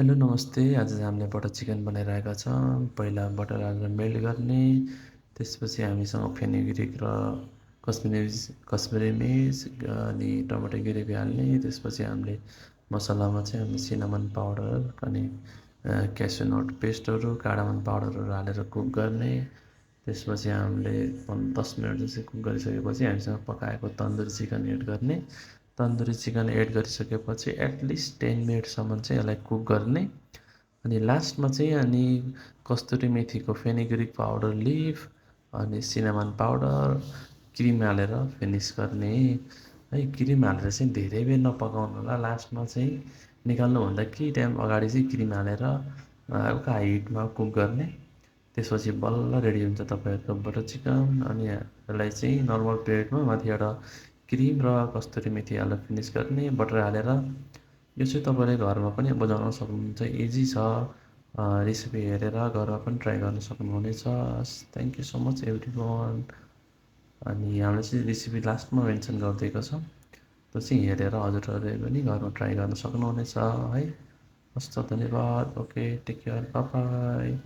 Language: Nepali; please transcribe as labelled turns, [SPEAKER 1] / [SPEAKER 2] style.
[SPEAKER 1] हेलो नमस्ते। आज चाहिँ हामीले बटर चिकन बनाइरहेका छौँ। पहिला बटर हालेर मेल्ट गर्ने, त्यसपछि हामीसँग फेनुग्रिक र कस्मिरी मिर्च अनि टमाटर ग्रेभी हाल्ने। त्यसपछि हामीले मसलामा चाहिँ हामीले सिनामन पाउडर अनि क्यासु नट पेस्टहरू, कार्डामन पाउडरहरू हालेर कुक गर्ने। त्यसपछि हामीले 10 मिनट जस्तो कुक गरिसकेपछि हामीसँग पकाएको तन्दुरी चिकन एड गर्ने। तन्दुरी चिकन एड गरिसकेपछि एटलिस्ट 10 मिनटसम्म चाहिँ यसलाई कुक गर्ने। अनि लास्टमा चाहिँ कस्तुरी मेथीको फेनुग्रिक पाउडर लिफ अनि सिनामन पाउडर, क्रिम हालेर फिनिस गर्ने है। क्रिम हालेर चाहिँ धेरै बेर नपकाउनु होला। लास्टमा चाहिँ निकाल्नुभन्दा केही टाइम अगाडि चाहिँ क्रिम हालेर हल्का हाई हिटमा कुक गर्ने। त्यसपछि बल्ल रेडी हुन्छ तपाईँहरूको बटर चिकन। अनि यसलाई चाहिँ नर्मल प्लेटमा माथिबाट क्रिम र कस्तुरी मेथी हालेर फिनिस गर्ने, बटर हालेर। यो चाहिँ तपाईँले घरमा पनि बनाउन सक्नुहुन्छ, इजी छ। रेसिपी हेरेर घरमा पनि ट्राई गर्न सक्नुहुनेछ। Thank you so much every one. अनि हामीले चाहिँ रेसिपी लास्टमा मेन्सन गरिदिएको छ, त्यो चाहिँ हेरेर हजुरहरूले पनि घरमा ट्राई गर्न सक्नुहुनेछ है। हस् त, धन्यवाद। Okay, take care, bye by.